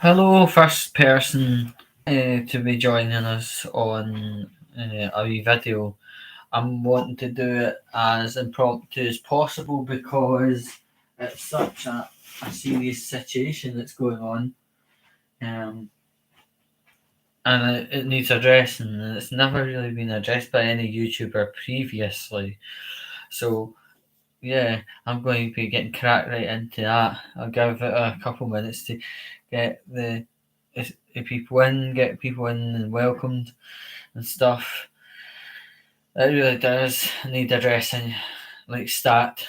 Hello, first person to be joining us on a wee video. I'm wanting to do it as impromptu as possible because it's such a serious situation that's going on, um, and it needs addressing, and it's never really been addressed by any YouTuber previously. So yeah, I'm going to be getting cracked right into that. I'll give it a couple minutes to get the people in, get people in and welcomed and stuff. It really does need addressing, like stat.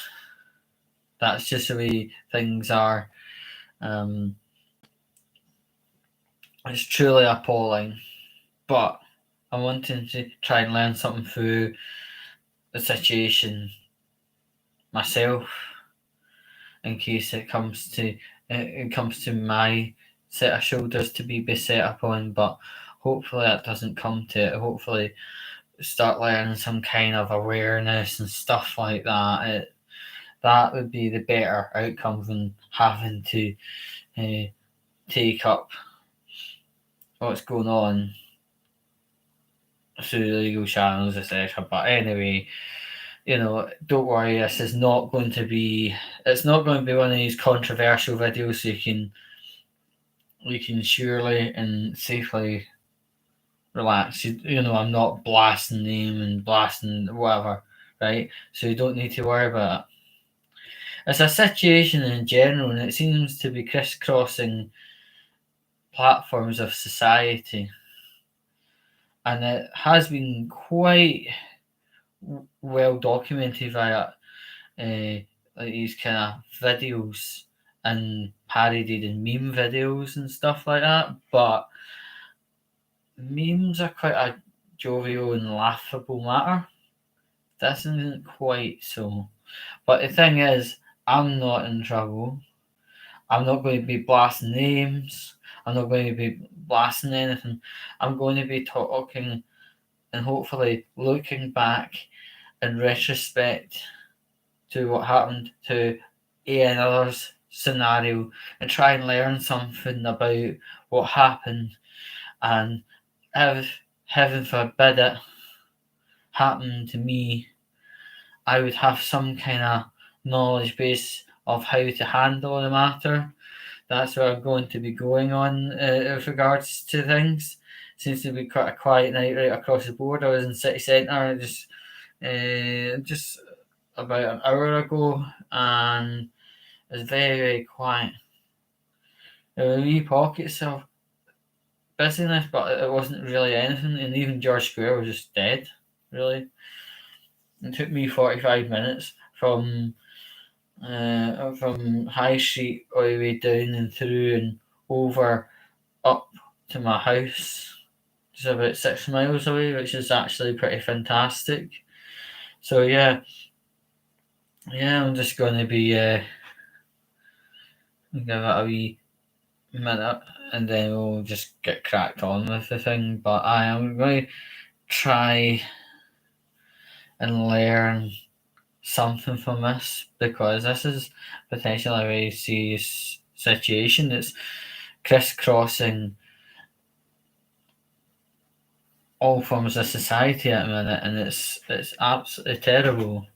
That's just the way things are. Um, it's truly appalling. But I'm wanting to try and learn something through the situation myself, in case it comes to my set of shoulders to be set up on. But hopefully that doesn't come to it. Hopefully start learning some kind of awareness and stuff like that. That would be the better outcome than having to uh, take up what's going on through the legal channels, etc. But anyway, don't worry. This is not going to be. It's not going to be one of these controversial videos. So you can surely and safely relax. I'm not blasting name and blasting whatever, right? So you don't need to worry about it. It's a situation in general, and it seems to be crisscrossing platforms of society, and it has been quite well documented via like these kind of videos and parodied and meme videos and stuff like that. But memes are quite a jovial and laughable matter. This isn't quite so. But the thing is, I'm not in trouble. I'm not going to be blasting names. I'm not going to be blasting anything. I'm going to be talking and hopefully looking back in retrospect to what happened to another's scenario and try and learn something about what happened. And if heaven forbid it happened to me, I would have some kind of knowledge base of how to handle the matter. That's where I'm going to be going on with regards to things. Seems to be quite a quiet night right across the board. I was in city centre just about an hour ago, and it was very very quiet. There were wee pockets of busyness, but it wasn't really anything. And even George Square was just dead. Really, it took me 45 minutes from High Street all the way down and through and over up to my house. It's about 6 miles away, which is actually pretty fantastic. So yeah, I'm just going to be give it a wee minute, and then we'll just get cracked on with the thing. But I am going to try and learn something from this because this is potentially a very serious situation. It's crisscrossing all forms of society at the minute, and it's absolutely terrible.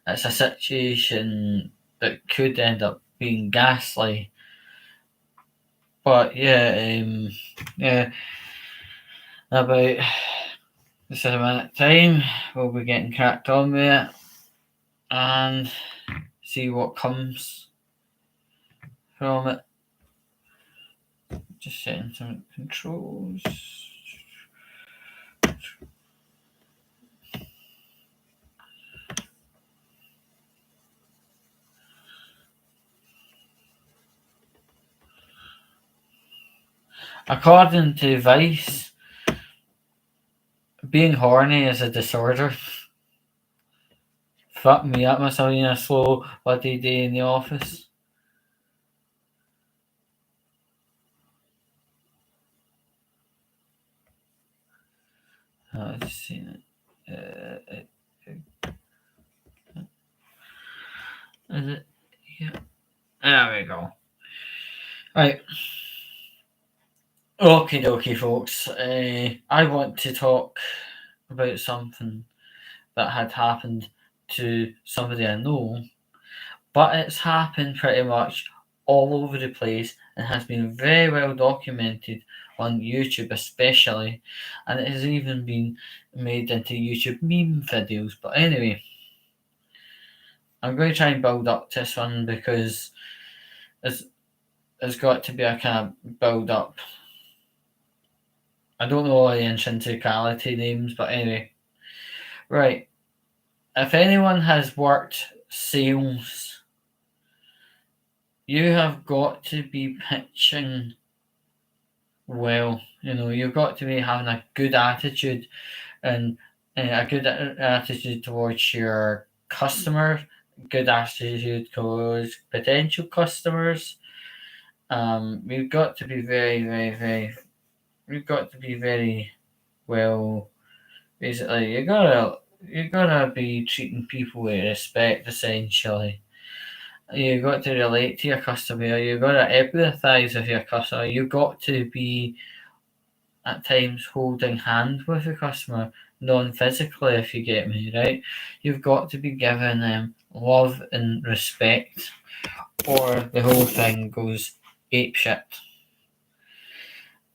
It's a situation that could end up being ghastly. But yeah, about this amount of time, we'll be getting cracked on with it and see what comes from it. Just setting some controls. According to Vice, being horny is a disorder. Fuck me, that must have been a slow bloody day in the office. I've seen it. Is it? Yeah. There we go. Right. Okie dokie, folks. I want to talk about something that had happened to somebody I know, but it's happened pretty much all over the place and has been very well documented on YouTube, especially, and it has even been made into YouTube meme videos. But anyway, I'm going to try and build up this one because it's, it's got to be a kind of build up. I don't know all the intrinsicality names, but anyway. Right. If anyone has worked sales, you have got to be pitching well. You know, you've got to be having a good attitude and a good attitude towards your customer, good attitude towards potential customers. We've got to be we've got to be very well. Basically, you gotta be treating people with respect. Essentially, you got to relate to your customer. You got to empathise with your customer. You got to be at times holding hands with the customer, non-physically, if you get me right. You've got to be giving them love and respect, or the whole thing goes ape shit.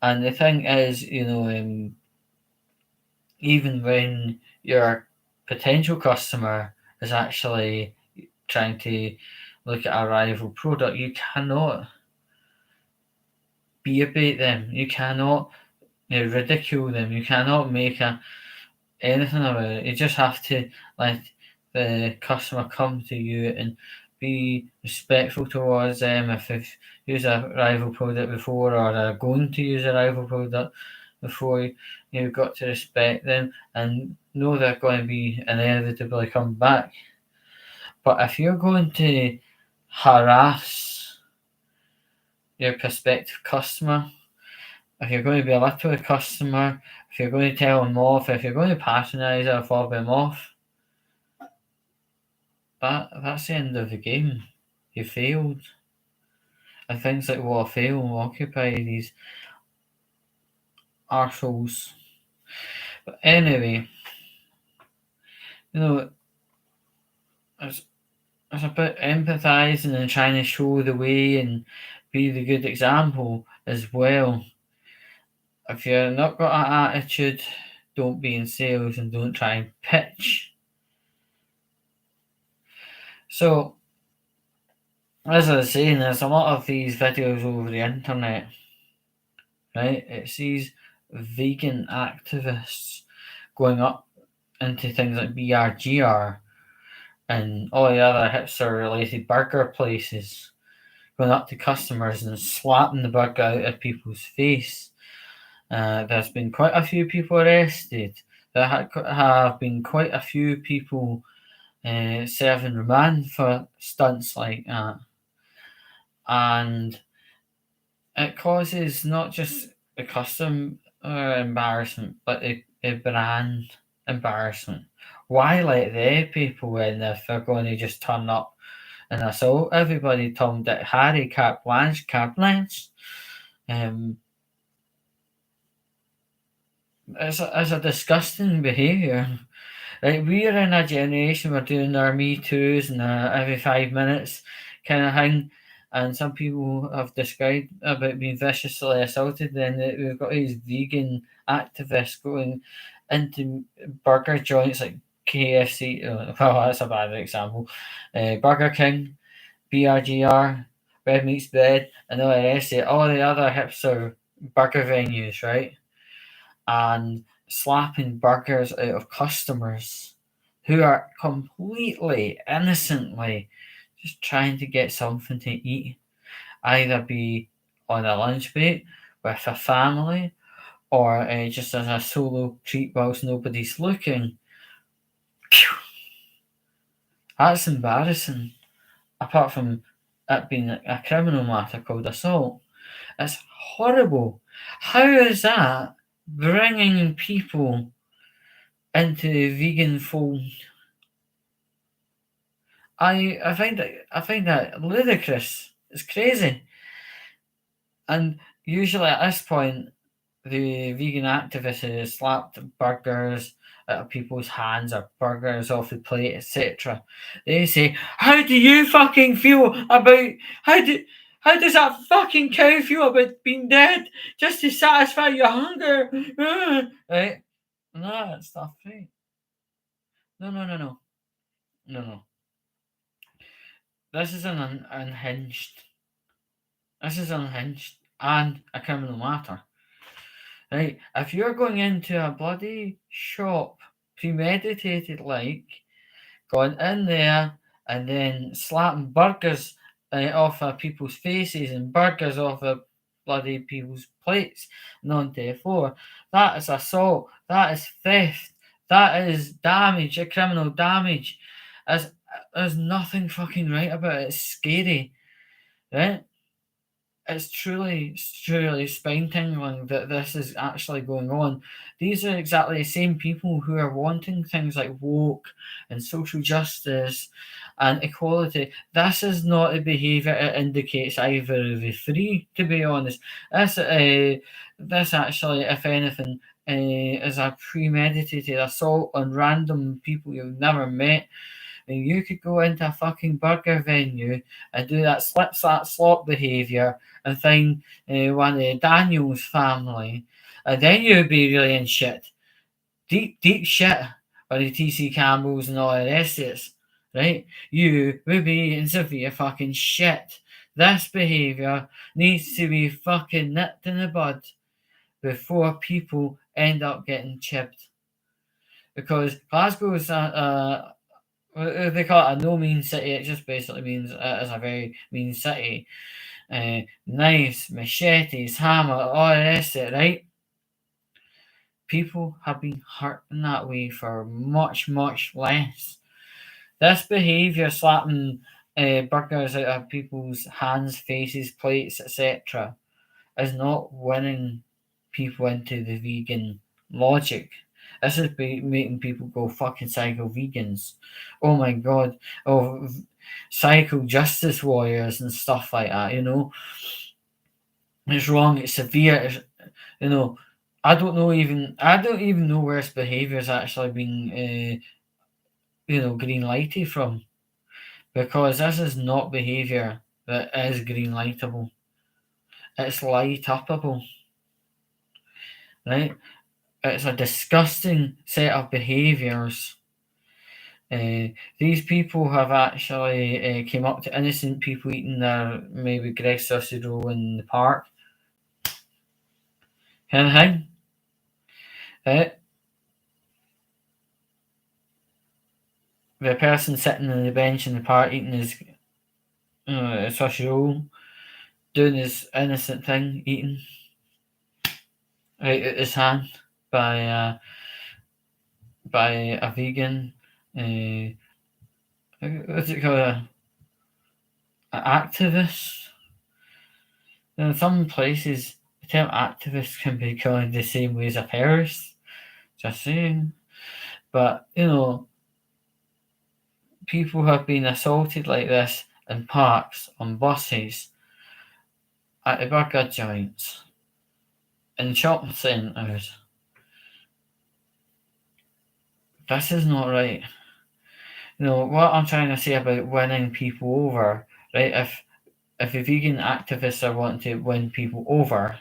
And the thing is, even when your potential customer is actually trying to look at a rival product, you cannot be about them. You cannot ridicule them. You cannot make anything about it. You just have to let the customer come to you and be respectful towards them. If they've used a rival product before or are going to use a rival product before, you've got to respect them and know they're going to be inevitably come back. But if you're going to harass your prospective customer, if you're going to belittle a customer, if you're going to tell them off, if you're going to patronise or fob them off, that's the end of the game. You failed. And things like what fail will occupy these arseholes. But anyway, you know, it's, it's about empathising and trying to show the way and be the good example as well. If you're not got an attitude, don't be in sales and don't try and pitch. So, as I was saying, there's a lot of these videos over the internet, right? It's these vegan activists going up into things like BRGR and all the other hipster related burger places, going up to customers and slapping the burger out of people's face. There's been quite a few people arrested. There have been quite a few people serving remand for stunts like that. And it causes not just the customer embarrassment, but the brand embarrassment. Why let the people in if they're going to just turn up and assault everybody? Tom, Dick, Harry, Cap Blanche, Cap Blanche. It's a disgusting behaviour. Like, we're in a generation, we're doing our Me Too's and every 5 minutes kind of thing. And some people have described about being viciously assaulted. Then we've got these vegan activists going into burger joints like KFC. Well, that's a bad example. Burger King, BRGR, Red Meat's Bed, and all the rest of it, all the other hipster burger venues, right? And slapping burgers out of customers who are completely innocently just trying to get something to eat, either be on a lunch break with a family or just as a solo treat whilst nobody's looking. Phew. That's embarrassing. Apart from it being a criminal matter called assault, it's horrible. How is that bringing people into the vegan fold? I find that ludicrous. It's crazy, and usually at this point, the vegan activists who slapped burgers out of people's hands or burgers off the plate, etc. They say, "How do you fucking feel about how do how does that fucking cow feel about being dead just to satisfy your hunger?" Right? No, that's not right. No, no, no, no, no, no. This is an unhinged. This is unhinged and a criminal matter. Right? If you're going into a bloody shop, premeditated like, going in there and then slapping burgers off of people's faces and burgers off of bloody people's plates and onto the floor, that is assault, that is theft, that is damage, a criminal damage. There's nothing fucking right about it. It's scary, right? It's truly spine tingling that this is actually going on. These are exactly the same people who are wanting things like woke and social justice and equality. This is not a behaviour that indicates either of the three, to be honest. This actually, if anything, is a premeditated assault on random people you've never met. And you could go into a fucking burger venue and do that slip slap slop behaviour and find one of the Daniels family, and then you'd be really in shit, deep shit, or the TC Campbells and all the rest of it, right? You would be in severe fucking shit. This behaviour needs to be fucking nipped in the bud before people end up getting chipped. Because Glasgow is they call it a no mean city. It just basically means it is a very mean city. Knives, machetes, hammer, all the rest of it, right? People have been hurt in that way for much, much less. This behaviour, slapping burgers out of people's hands, faces, plates, etc., is not winning people into the vegan logic. This is making people go fucking psycho vegans. Oh my god. Oh, psycho justice warriors and stuff like that, you know. It's wrong, it's severe, you know. I don't even know where this behaviour is actually being, green lighted from. Because this is not behaviour that is green lightable. It's light upable, right? It's a disgusting set of behaviours. These people have actually came up to innocent people eating their maybe Greg sausage roll in the park. Kind of thing. Uh, the person sitting on the bench in the park eating his sausage roll, doing his innocent thing, eating right out his hand by a vegan. What's it called? An activist. In some places, the term activist can be coined the same way as a terrorist. Just saying. But, people have been assaulted like this in parks, on buses, at the burger joints, in shopping centres. This is not right. What I'm trying to say about winning people over, right? If the vegan activists are wanting to win people over,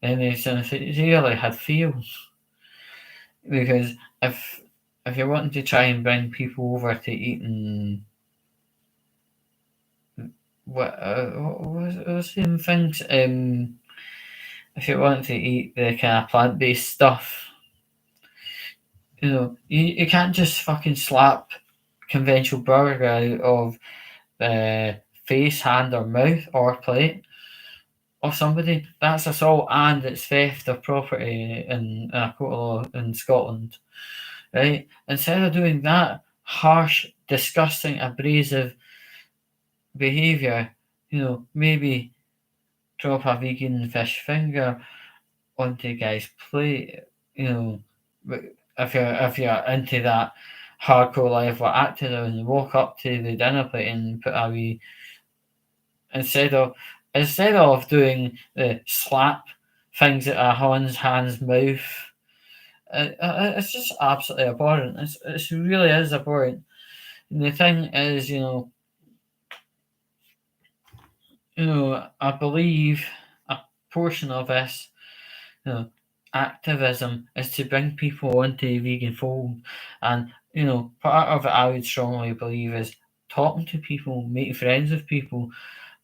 then they sincerely had failed. Because if you're wanting to try and bring people over to eating what was them things, if you want to eat the kind of plant-based stuff, you can't just fucking slap conventional burger out of the face, hand, or mouth or plate of somebody. That's assault and it's theft of property in a court of law in Scotland, right? Instead of doing that harsh, disgusting, abrasive behaviour, maybe drop a vegan fish finger onto a guy's plate, if you're into that hardcore life or acting and walk up to the dinner plate and put a wee instead of instead of doing the slap things at a hand's mouth, it's just absolutely abhorrent. It really is abhorrent. And the thing is, I believe a portion of this, you know, activism is to bring people into the vegan fold, and part of it I would strongly believe is talking to people, making friends with people,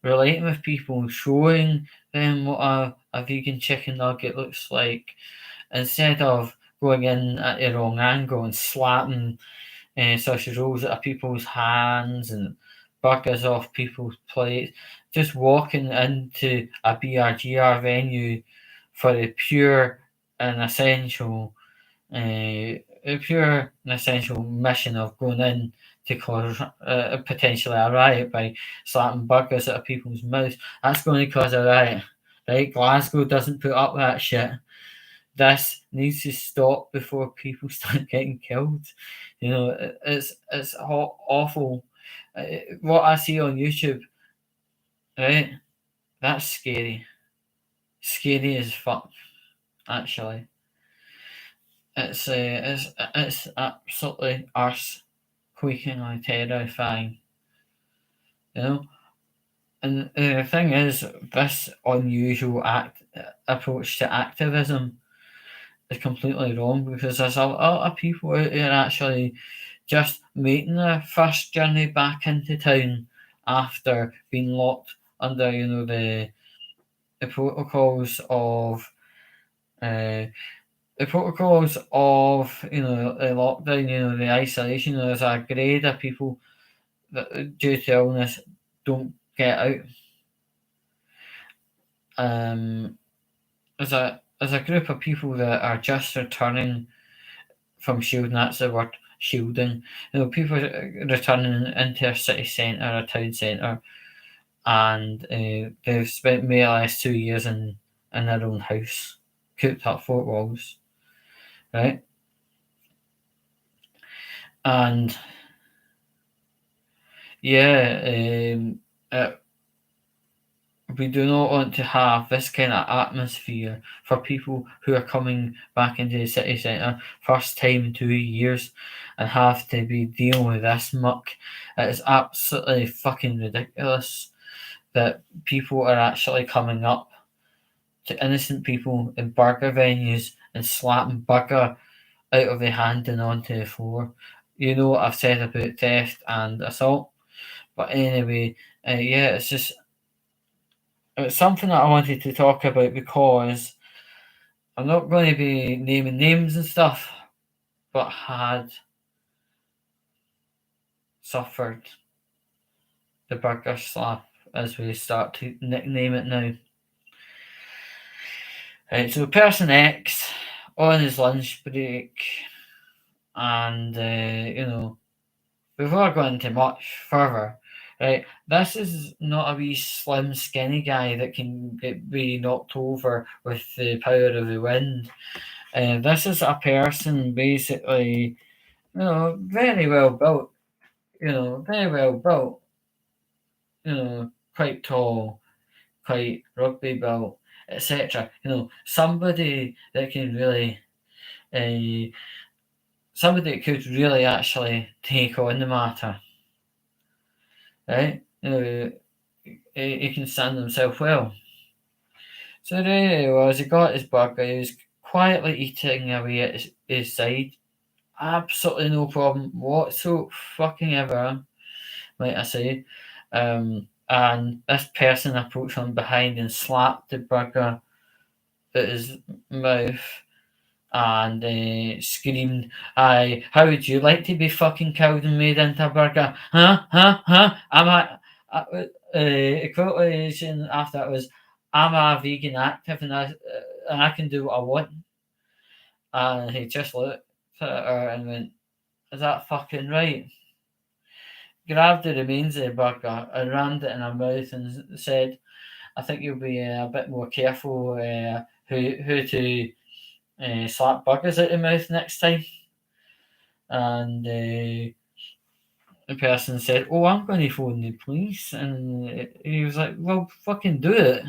relating with people, showing them what a vegan chicken nugget looks like, instead of going in at the wrong angle and slapping sausage rolls out of people's hands and burgers off people's plates. Just walking into a BRGR venue for the pure and essential, mission of going in to cause potentially a riot by slapping burgers out of people's mouths. That's going to cause a riot, right? Glasgow doesn't put up that shit. This needs to stop before people start getting killed. It's awful. What I see on YouTube, right? That's scary. Scary as fuck. Actually, it's absolutely arse quakingly terrifying. You know, and the thing is, this unusual approach to activism is completely wrong, because there's a lot of people out there actually just making their first journey back into town after being locked under, the protocols of uh, the lockdown, the isolation. There's a grade of people that, due to illness, don't get out. There's a group of people that are just returning from shielding. That's the word, shielding. People returning into a city centre, a town centre, and they've spent more or less 2 years in their own house, cooped up four walls, right? And yeah, we do not want to have this kind of atmosphere for people who are coming back into the city centre first time in 2 years and have to be dealing with this muck. It is absolutely fucking ridiculous that people are actually coming up to innocent people in burger venues and slapping burger out of their hand and onto the floor. You know what I've said about theft and assault, but anyway, yeah, it's something that I wanted to talk about, because I'm not going to be naming names and stuff, but had suffered the burger slap, as we start to nickname it now. Right, so person X on his lunch break, and before going into much further, right, this is not a wee slim skinny guy that can be knocked over with the power of the wind. This is a person basically, very well built, very well built, quite tall, quite rugby built, etc. Somebody that can really, uh, somebody that could really actually take on the matter, right? He can stand himself well. So there he was. He got his burger. He was quietly eating away at his side. Absolutely no problem whatsoever, fucking ever, might I say. And this person approached him behind and slapped the burger at his mouth and screamed, "Aye, how would you like to be fucking killed and made into a burger? Huh? Huh? Huh? Equation after that was, I'm a vegan active and I can do what I want." And he just looked at her and went, "Is that fucking right?" Grabbed the remains of the burger and rammed it in her mouth and said, "I think you'll be a bit more careful who to slap burgers out your mouth next time." And the person said, "Oh, I'm going to phone the police," and he was like, "Well, fucking do it."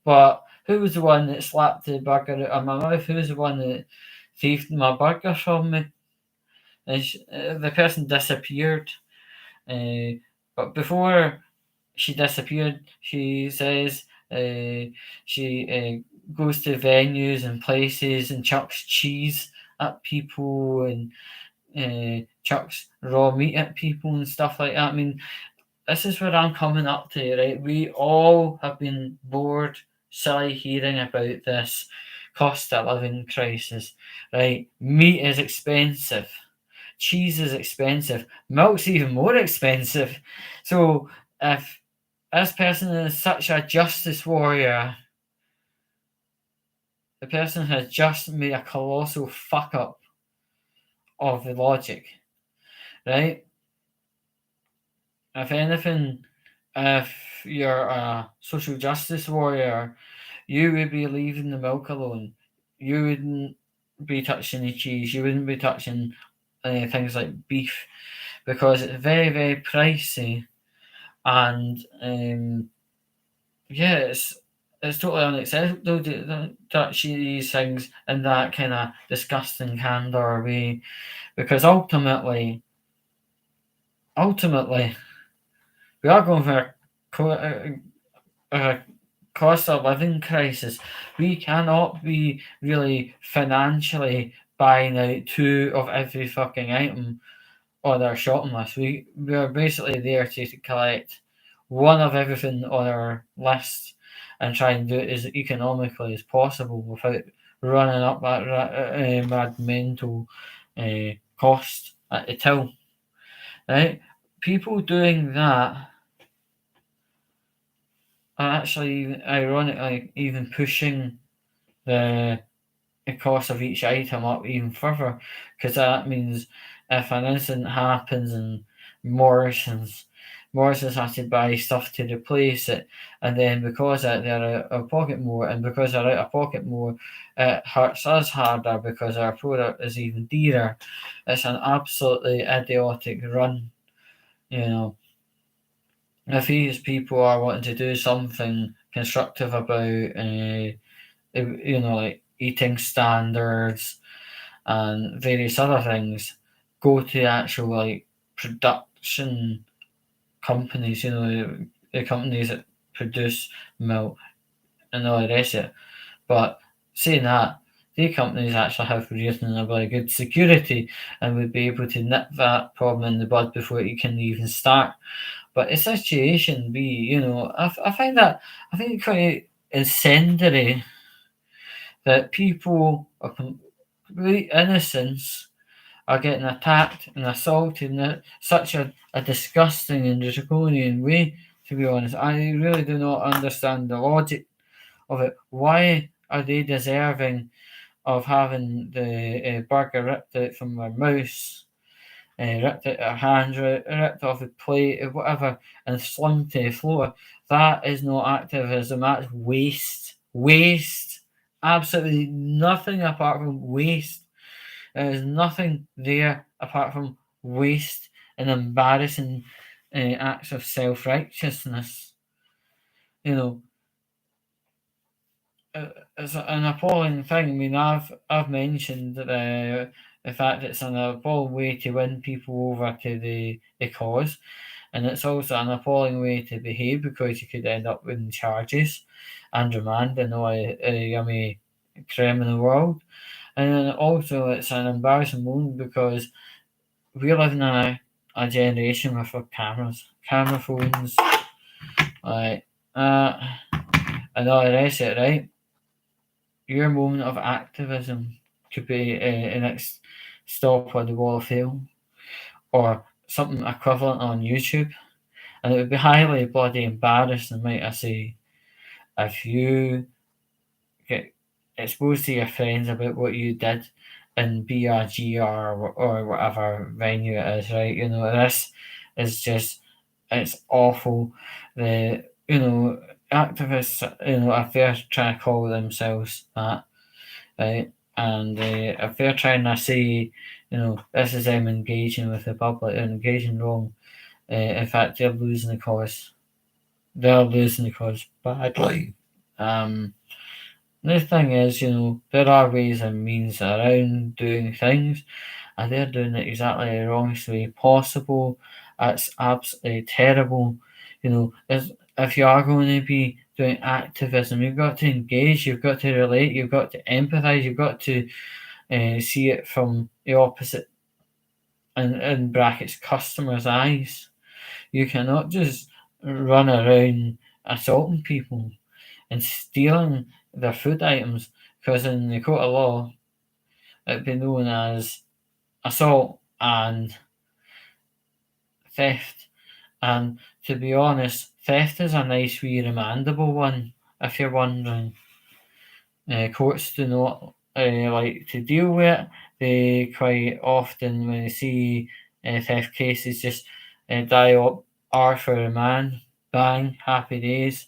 But who was the one that slapped the burger out of my mouth? Who was the one that thieved my burger from me? The person disappeared. But before she disappeared, she says she goes to venues and places and chucks cheese at people and chucks raw meat at people and stuff like that. I mean, this is where I'm coming up to, right? We all have been bored, silly hearing about this cost of living crisis, right? Meat is expensive, cheese is expensive, milk's even more expensive. So if this person is such a justice warrior, the person has just made a colossal fuck up of the logic, right? If anything, if you're a social justice warrior, you would be leaving the milk alone. You wouldn't be touching the cheese. You wouldn't be touching things like beef because it's very, very pricey. And yeah, it's totally unacceptable to touch these things in that kind of disgusting candor way because ultimately, we are going for a cost of living crisis. We cannot be really financially buying out two of every fucking item on our shopping list. We are basically there to collect one of everything on our list and try and do it as economically as possible without running up that mad mental cost at the till. Right? People doing that are actually, ironically, even pushing the cost of each item up even further because that means if an incident happens and Morrison's have to buy stuff to replace it, and then because they're out of pocket more, and because they're out of pocket more, it hurts us harder because our product is even dearer. It's an absolutely idiotic run, you know. If these people are wanting to do something constructive about, like eating standards and various other things, go to actual like production companies, the companies that produce milk and all the rest of it. But saying that, the companies actually have reasonably good security and would be able to nip that problem in the bud before it can even start. But the situation be, I find it quite incendiary that people of complete innocence are getting attacked and assaulted in such a disgusting and draconian way, to be honest. I really do not understand the logic of it. Why are they deserving of having the burger ripped out from their mouth, ripped out their hands, ripped off the plate, or whatever, and slung to the floor? That is not activism, that's waste. Waste. Absolutely nothing apart from waste. There is nothing there apart from waste and embarrassing acts of self righteousness. You know, it's an appalling thing. I mean, I've mentioned the fact it's an appalling way to win people over to the cause, and it's also an appalling way to behave because you could end up with charges and remand and all a yummy creme in the world. And then also, it's an embarrassing moment because we live in a generation with cameras, camera phones, like and all the rest of it, right? Your moment of activism could be the next stop on the wall of fame or something equivalent on YouTube. And it would be highly bloody embarrassing, might I say, if you get exposed to your friends about what you did in BRG or whatever venue it is, right? This is just, it's awful. Activists, if they're trying to call themselves that, right? And if they're trying to say, this is them engaging with the public, they're engaging wrong. In fact, they're losing the cause. They're losing the cause badly. The thing is, there are ways and means around doing things, and they're doing it exactly the wrongest way possible. It's absolutely terrible. If you are going to be doing activism, you've got to engage, you've got to relate, you've got to empathise, you've got to see it from the opposite, in brackets, customer's eyes. You cannot just run around assaulting people and stealing their food items, because in the court of law it'd be known as assault and theft. And to be honest, theft is a nice wee remandable one, if you're wondering. Courts do not like to deal with it. They quite often, when they see theft cases, just die up, R for remand, bang, happy days.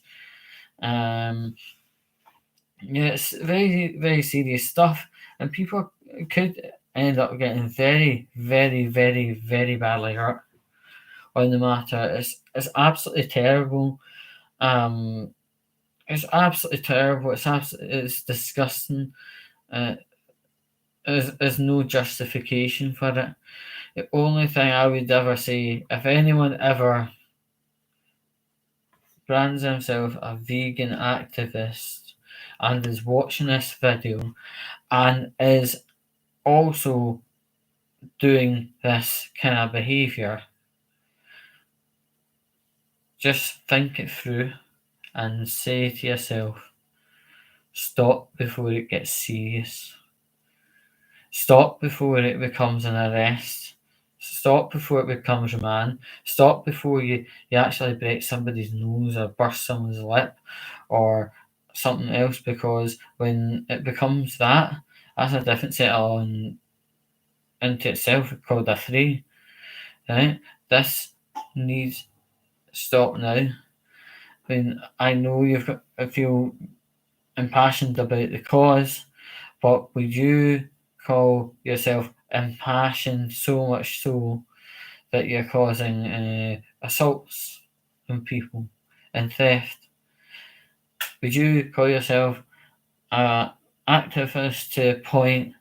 Yeah, it's very, very serious stuff, and people could end up getting very, very, very, very badly hurt on the matter. It's absolutely terrible. It's absolutely terrible. It's disgusting. Uh, there's no justification for it. The only thing I would ever say, if anyone ever brands himself a vegan activist and is watching this video and is also doing this kind of behaviour, just think it through and say to yourself, stop before it gets serious. Stop before it becomes an arrest. Stop before it becomes remand. Stop before you actually break somebody's nose or burst someone's lip or something else, because when it becomes that's a different set on into itself, called a fray. Right? This needs to stop now. I know I feel impassioned about the cause, but would you call yourself impassioned so much so that you're causing assaults on people and theft? Would you call yourself an activist to a point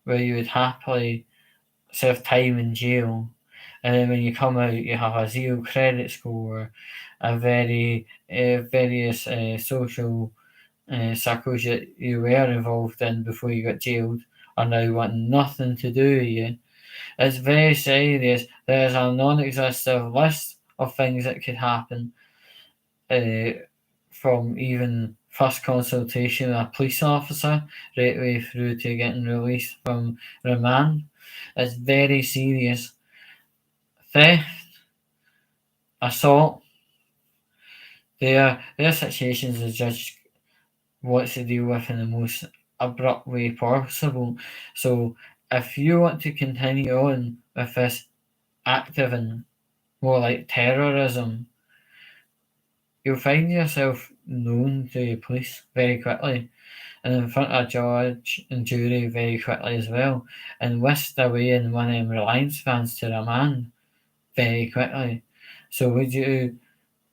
where you would happily serve time in jail, and then when you come out you have a 0 credit score, a various social circles you were involved in before you got jailed are now wanting nothing to do with you? It's very serious. There's a non-existent list of things that could happen, from even first consultation with a police officer right way through to getting released from remand. It's very serious. Theft, assault, they're situations the judge wants to deal with in the most abrupt way possible. So if you want to continue on with this active more like terrorism, you'll find yourself known to the police very quickly and in front of a judge and jury very quickly as well, and whisked away in one of them Reliance vans to remand very quickly. So would you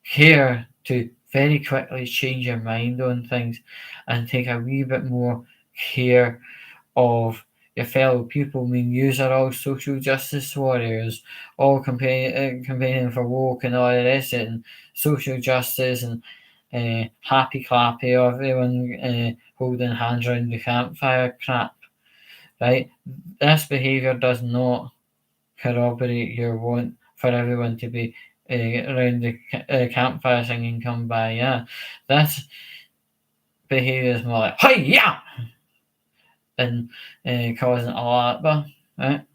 care to very quickly change your mind on things and take a wee bit more care of your fellow people? I mean, yous are all social justice warriors, all campaigning for woke and all the rest of it, and social justice and happy clappy, everyone holding hands around the campfire crap, right? This behaviour does not corroborate your want for everyone to be around the campfire singing "Come By Ya." This behaviour is more like "Hey yeah" than causing a lot, right?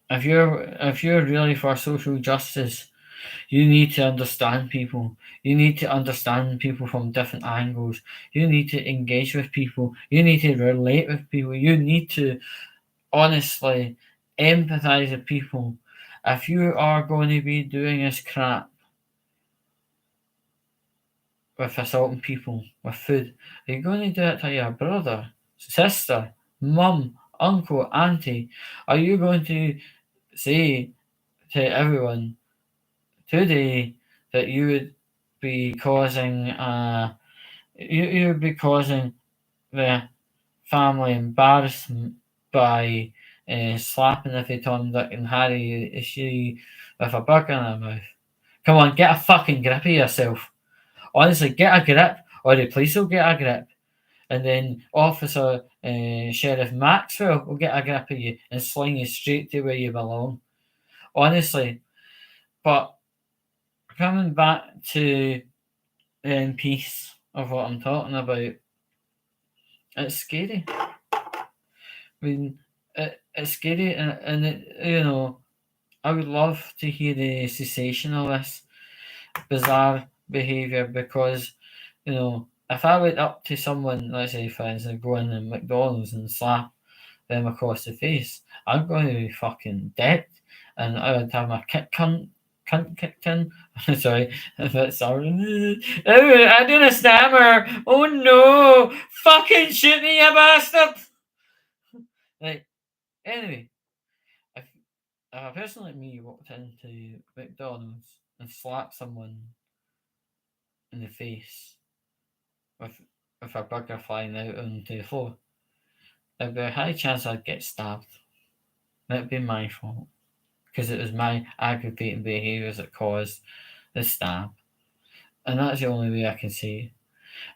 If you're really for social justice, you need to understand people. You need to understand people from different angles. You need to engage with people. You need to relate with people. You need to honestly empathize with people. If you are going to be doing this crap with assaulting people with food, are you going to do it to your brother, sister, mum, uncle, auntie, are you going to say to everyone today that you would be causing you would be causing the family embarrassment by slapping Iffy Tom, Dick, and Harry issue with a burger in their mouth? Come on, get a fucking grip of yourself. Honestly, get a grip, or the police will get a grip, and then Officer Sheriff Maxwell will get a grip of you and sling you straight to where you belong. Honestly, but coming back to the piece of what I'm talking about, it's scary. I mean, it's scary, and I would love to hear the cessation of this bizarre behaviour because, if I went up to someone, let's say for instance, go in at McDonald's and slap them across the face, I'm going to be fucking dead, and I would have my cunt kicked in. Sorry, if it's sorry. Oh, I did a stammer. Oh no! Fucking shoot me, you bastard! Like, anyway, if a person like me walked into McDonald's and slapped someone in the face with a burger flying out onto the floor, there'd be a high chance I'd get stabbed. That'd be my fault because it was my aggravating behaviours that caused the stab, and that's the only way I can see.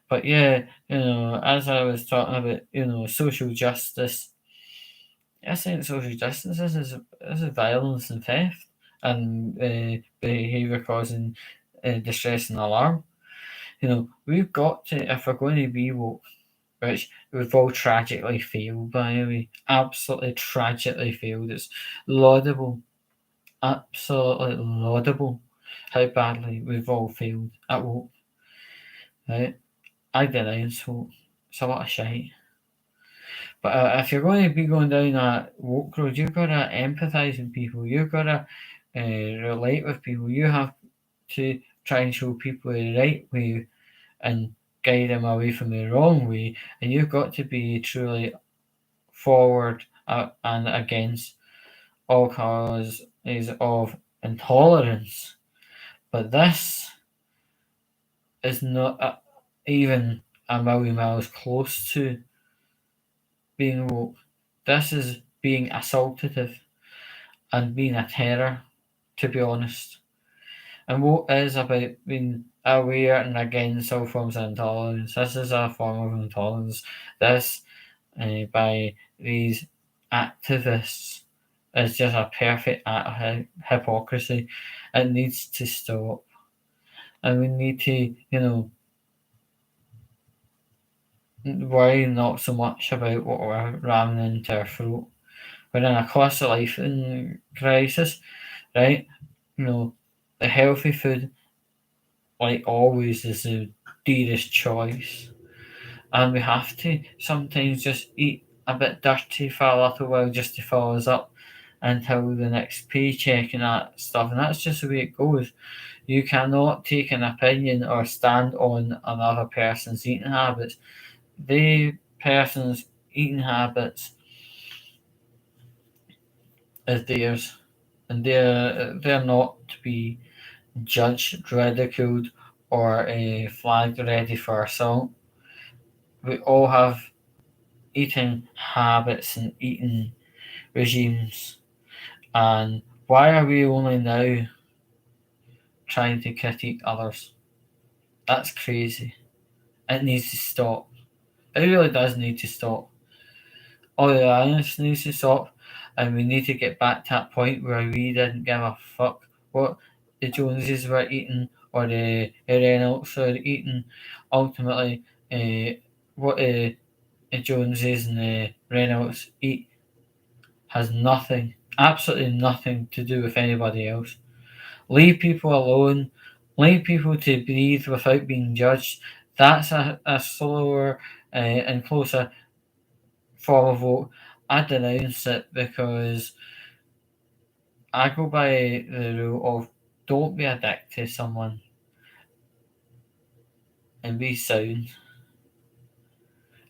But yeah, as I was talking about, social justice, I think social justice is violence and theft and behaviour causing distress and alarm. We've got to, if we're going to be woke, which we've all tragically failed, by the way, absolutely tragically failed. It's laudable, absolutely laudable how badly we've all failed at woke, right? I denounce woke. It's a lot of shite. But if you're going to be going down that woke road, you've got to empathise with people. You've got to relate with people. You have to try and show people the right way and guide them away from the wrong way. And you've got to be truly forward and against all causes of intolerance. But this is not even a million miles close to being woke. This is being assaultative and being a terror, to be honest. And woke is about being aware and against all forms of intolerance. This is a form of intolerance. This, by these activists, is just a perfect act of hypocrisy. It needs to stop. And we need to, worry not so much about what we're ramming into our throat. We're in a cost of life crisis, right? The healthy food, like always, is the dearest choice. And we have to sometimes just eat a bit dirty for a little while just to fill us up until the next paycheck and that stuff. And that's just the way it goes. You cannot take an opinion or stand on another person's eating habits. The person's eating habits is theirs, and they're not to be judged, ridiculed, or flagged ready for assault. We all have eating habits and eating regimes, and why are we only now trying to critique others? That's crazy. It needs to stop. It really does need to stop. All the violence needs to stop, and we need to get back to that point where we didn't give a fuck what the Joneses were eating or the Reynolds were eating. Ultimately, what the Joneses and the Reynolds eat has nothing, absolutely nothing to do with anybody else. Leave people alone. Leave people to breathe without being judged. That's a slower and closer form of vote. I denounce it because I go by the rule of don't be a dick to someone and be sound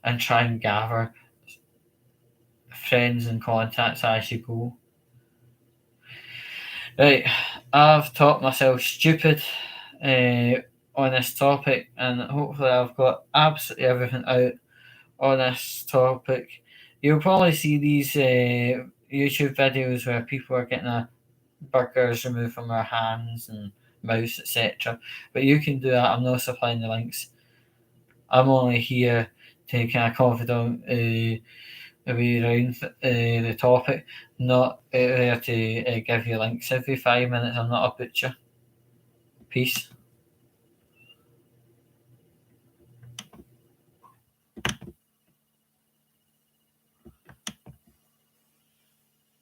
and try and gather friends and contacts as you go. Right, I've taught myself stupid on this topic, and hopefully I've got absolutely everything out on this topic. You'll probably see these YouTube videos where people are getting burgers removed from their hands and mouths, etc. But you can do that. I'm not supplying the links. I'm only here to kind of confident way around the topic, not there to give you links every 5 minutes. I'm not a butcher. Peace.